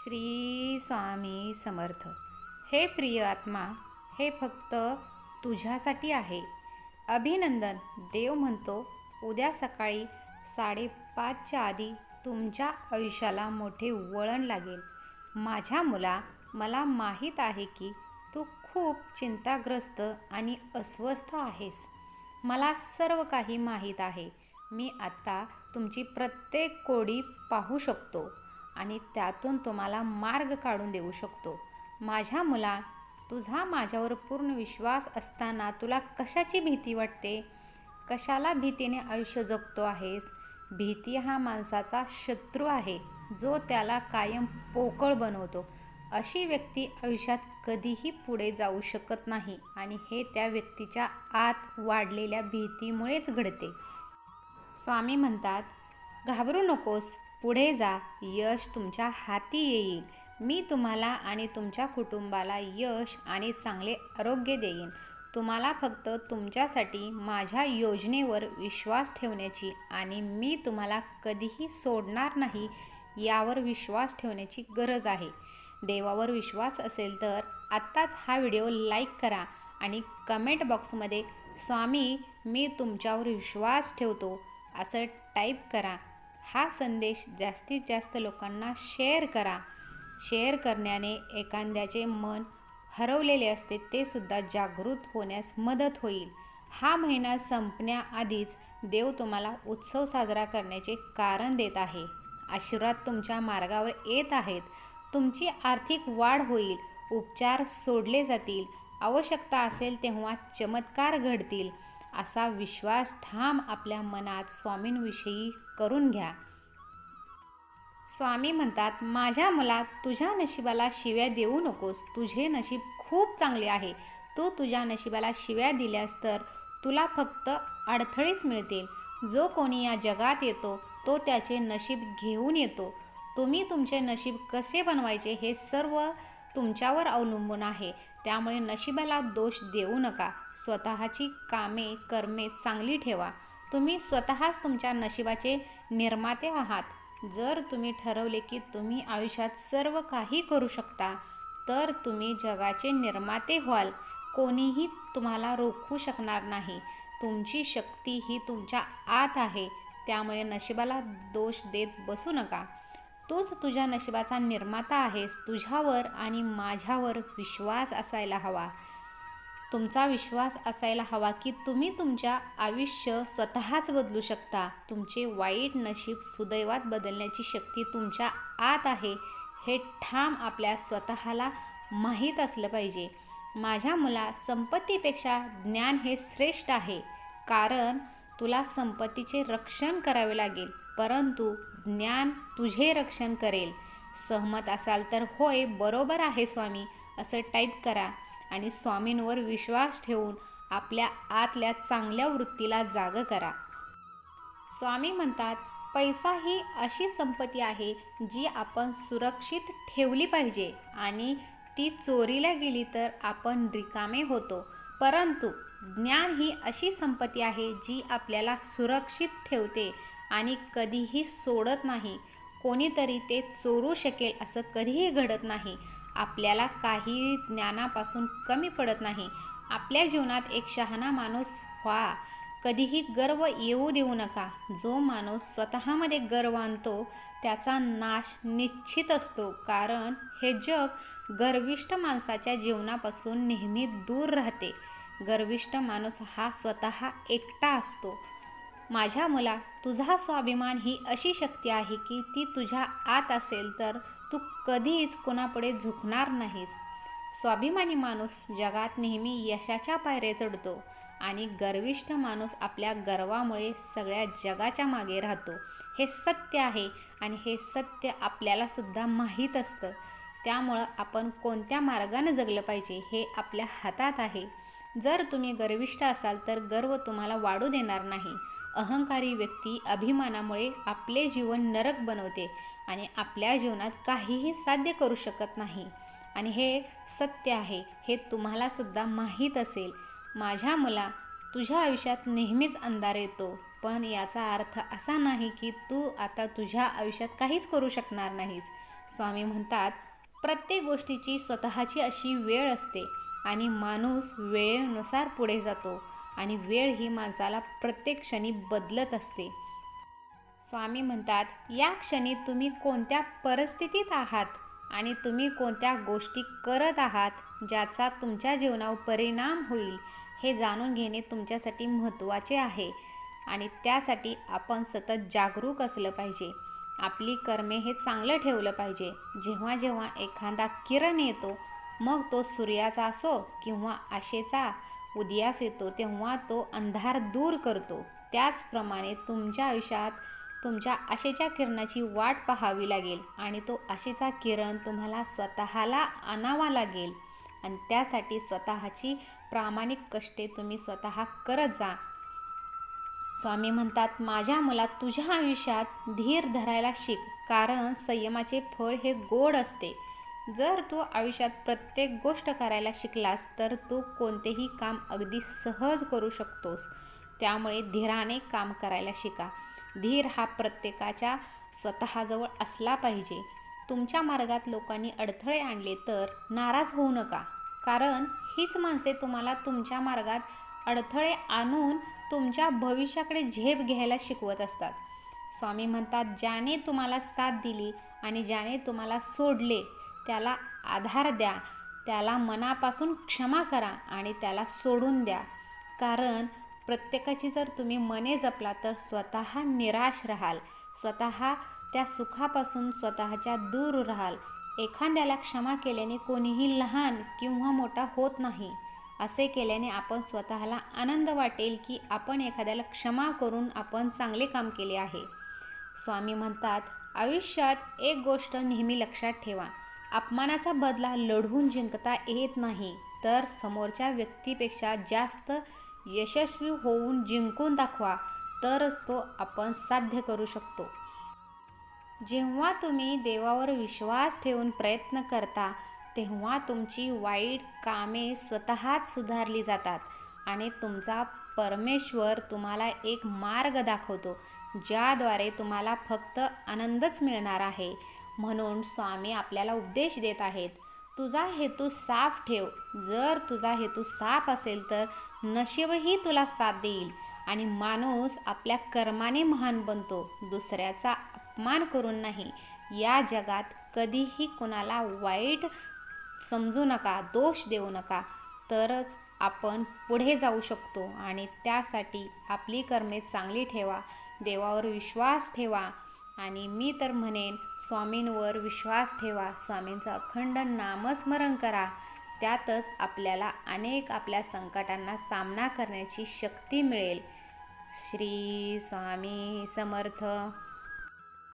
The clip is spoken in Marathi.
श्री स्वामी समर्थ. हे प्रिय आत्मा, हे फक्त तुझ्यासाठी आहे. अभिनंदन. देव म्हणतो, उद्या सकाळी 5:30च्या आधी तुमच्या आयुष्याला मोठे वळण लागेल. माझ्या मुला, मला माहीत आहे की तू खूप चिंताग्रस्त आणि अस्वस्थ आहेस. मला सर्व काही माहीत आहे. मी आत्ता तुमची प्रत्येक कोडी पाहू शकतो आणि त्यातून तुम्हाला मार्ग काढून देऊ शकतो. माझ्या मुला, तुझा माझ्यावर पूर्ण विश्वास असताना तुला कशाची भीती वाटते? कशाला भीतीने आयुष्य जगतो आहेस? भीती हा माणसाचा शत्रू आहे, जो त्याला कायम पोकळ बनवतो. अशी व्यक्ती आयुष्यात कधीही पुढे जाऊ शकत नाही आणि हे त्या व्यक्तीच्या आत वाढलेल्या भीतीमुळेच घडते. स्वामी म्हणतात, घाबरू नकोस, पुढे जा. यश तुमच्या हाती येईल. मी तुम्हाला आणि तुमच्या कुटुंबाला यश आणि चांगले आरोग्य देईन. तुम्हाला फक्त तुमच्यासाठी माझ्या योजनेवर विश्वास ठेवण्याची आणि मी तुम्हाला कधीही सोडणार नाही यावर विश्वास ठेवण्याची गरज आहे. देवावर विश्वास असेल तर आत्ताच हा व्हिडिओ लाईक करा आणि कमेंट बॉक्समध्ये स्वामी, मी तुमच्यावर विश्वास ठेवतो असं टाईप करा. हा संदेश जास्तीत जास्त लोकांना शेअर करा. शेअर करण्याने एखाद्याचे मन हरवलेले असते ते सुद्धा जागृत होण्यास मदत होईल. हा महिना संपण्याआधीच देव तुम्हाला उत्सव साजरा करण्याचे कारण देत आहे. आशीर्वाद तुमच्या मार्गावर येत आहेत. तुमची आर्थिक वाढ होईल. उपचार सोडले जातील. आवश्यकता असेल तेव्हा चमत्कार घडतील. असा विश्वास ठाम आपल्या मनात स्वामींविषयी करून घ्या. स्वामी म्हणतात, माझ्या मुला, तुझ्या नशिबाला शिव्या देऊ नकोस. तुझे नशीब खूप चांगले आहे. तू तुझ्या नशिबाला शिव्या दिल्यास तर तुला फक्त अडथळेच मिळतील. जो कोणी या जगात येतो तो त्याचे नशीब घेऊन येतो. तुम्ही तुमचे नशीब कसे बनवायचे हे सर्व तुमच्यावर अवलंबून आहे. त्यामुळे नशिबाला दोष देऊ नका. स्वतःची कर्मे चांगली ठेवा. तुम्ही स्वतःच तुमच्या नशिबाचे निर्माते आहात. जर तुम्ही ठरवले की तुम्ही आयुष्यात सर्व काही करू शकता तर तुम्ही जगाचे निर्माते व्हाल. कोणीही तुम्हाला रोखू शकणार नाही. तुमची शक्ती ही तुमच्या आत आहे. त्यामुळे नशिबाला दोष देत बसू नका. तूच तुझ्या नशिबाचा निर्माता आहेस. तुझ्यावर आणि माझ्यावर विश्वास असायला हवा. तुमचा विश्वास असायला हवा की तुम्ही तुमच्या आयुष्य स्वतःच बदलू शकता. तुमचे वाईट नशीब सुदैवात बदलण्याची शक्ती तुमच्या आत आहे. हे ठाम आपल्या स्वतःला माहीत असलं पाहिजे. माझ्या मुला, संपत्तीपेक्षा ज्ञान हे श्रेष्ठ आहे. कारण तुला संपत्तीचे रक्षण करावे लागेल, परंतु ज्ञान तुझे रक्षण करेल. सहमत असाल तर होय, बरोबर आहे स्वामी असं टाईप करा आणि स्वामींवर विश्वास ठेवून आपल्या आतल्या चांगल्या वृत्तीला जाग करा. स्वामी म्हणतात, पैसा ही अशी संपत्ती आहे जी आपण सुरक्षित ठेवली पाहिजे आणि ती चोरीला गेली तर आपण रिकामे होतो. परंतु ज्ञान ही अशी संपत्ती आहे जी आपल्याला सुरक्षित ठेवते आणि कधीही सोडत नाही. कोणीतरी ते चोरू शकेल असं कधीही घडत नाही. आपल्याला काही ज्ञानापासून कमी पडत नाही. आपल्या जीवनात एक शहाणा माणूस व्हा. कधीही गर्व येऊ देऊ नका. जो माणूस स्वतःमध्ये गर्व आणतो त्याचा नाश निश्चित असतो. कारण हे जग गर्विष्ठ माणसाच्या जीवनापासून नेहमी दूर राहते. गर्विष्ठ माणूस हा स्वतः एकटा असतो. माझ्या मुला, तुझा स्वाभिमान ही अशी शक्ती आहे की ती तुझ्या आत असेल तर तू कधीच कोणापुढे झुकणार नाहीस. स्वाभिमानी माणूस जगात नेहमी यशाच्या पायऱ्या चढतो आणि गर्विष्ठ माणूस आपल्या गर्वामुळे सगळ्या जगाच्या मागे राहतो. हे सत्य आहे आणि हे सत्य आपल्याला सुद्धा माहीत असतं. त्यामुळं आपण कोणत्या मार्गाने जगलं पाहिजे हे आपल्या हातात आहे. जर तुम्ही गर्विष्ठ असाल तर गर्व तुम्हाला वाढू देणार नाही. अहंकारी व्यक्ती अभिमानामुळे आपले जीवन नरक बनवते आणि आपल्या जीवनात काहीही साध्य करू शकत नाही. आणि हे सत्य आहे, हे तुम्हाला सुद्धा माहीत असेल. माझ्या मुला, तुझ्या आयुष्यात नेहमीच अंधार येतो, पण याचा अर्थ असा नाही की तू आता तुझ्या आयुष्यात काहीच करू शकणार नाहीस. स्वामी म्हणतात, प्रत्येक गोष्टीची स्वतःची अशी वेळ असते आणि माणूस वेळेनुसार पुढे जातो आणि वेळ ही माणसाला प्रत्येक क्षणी बदलत असते. स्वामी म्हणतात, या क्षणी तुम्ही कोणत्या परिस्थितीत आहात आणि तुम्ही कोणत्या गोष्टी करत आहात ज्याचा तुमच्या जीवनावर परिणाम होईल हे जाणून घेणे तुमच्यासाठी महत्त्वाचे आहे. आणि त्यासाठी आपण सतत जागरूक असलं पाहिजे. आपली कर्मे हे चांगलं ठेवलं पाहिजे. जेव्हा जेव्हा एखादा किरण येतो, मग तो सूर्याचा असो किंवा आशेचा उदयास येतो, तेव्हा तो अंधार दूर करतो. त्याचप्रमाणे तुमच्या आयुष्यात तुमच्या आशेच्या किरणाची वाट पाहावी लागेल आणि तो आशेचा किरण तुम्हाला स्वतःला आणावा लागेल आणि त्यासाठी स्वतःची प्रामाणिक कष्टे तुम्ही स्वतः करत जा. स्वामी म्हणतात, माझ्या मुला तुझ्या आयुष्यात धीर धरायला शिक, कारण संयमाचे फळ हे गोड असते. जर तू आयुष्यात प्रत्येक गोष्ट करायला शिकलास तर तू कोणतेही काम अगदी सहज करू शकतोस. त्यामुळे धीराने काम करायला शिका. धीर हा प्रत्येकाच्या स्वतःजवळ असला पाहिजे. तुमच्या मार्गात लोकांनी अडथळे आणले तर नाराज होऊ नका, कारण हीच माणसे तुम्हाला तुमच्या मार्गात अडथळे आणून तुमच्या भविष्याकडे झेप घ्यायला शिकवत असतात. स्वामी म्हणतात, ज्याने तुम्हाला साथ दिली आणि ज्याने तुम्हाला सोडले त्याला आधार द्या, त्याला मनापासून क्षमा करा आणि त्याला सोडून द्या. कारण प्रत्येकाची जर तुम्ही मने जपला तर स्वतः निराश राहाल, स्वतः त्या सुखापासून स्वतःच्या दूर राहाल. एखाद्याला क्षमा केल्याने कोणीही लहान किंवा मोठा होत नाही. असे केल्याने आपण स्वतःला आनंद वाटेल की आपण एखाद्याला क्षमा करून आपण चांगले काम केले आहे. स्वामी म्हणतात, आयुष्यात एक गोष्ट नेहमी लक्षात ठेवा, अपमानाचा बदला लढवून जिंकता येत नाही, तर समोरच्या व्यक्तीपेक्षा जास्त यशस्वी होऊन जिंकून दाखवा, तरच तो आपण साध्य करू शकतो. जेव्हा तुम्ही देवावर विश्वास ठेवून प्रयत्न करता तेव्हा तुमची वाईट कामे स्वतःच सुधारली जातात आणि तुमचा परमेश्वर तुम्हाला एक मार्ग दाखवतो ज्याद्वारे तुम्हाला फक्त आनंदच मिळणार आहे. म्हणून स्वामी आपल्याला उपदेश देत आहेत, तुझा हेतू साफ ठेव. जर तुझा हेतू साफ असेल तर नशीबही तुला साथ देईल आणि माणूस आपल्या कर्माने महान बनतो, दुसऱ्याचा अपमान करून नाही. या जगात कधीही कोणाला वाईट समजू नका, दोष देऊ नका, तरच आपण पुढे जाऊ शकतो. आणि त्यासाठी आपली कर्मे चांगली ठेवा, देवावर विश्वास ठेवा आणि मी तर म्हणेन स्वामींवर विश्वास ठेवा. स्वामींचं अखंड नामस्मरण करा, त्यातच आपल्याला अनेक आपल्या संकटांना सामना करण्याची शक्ती मिळेल. श्री स्वामी समर्थ.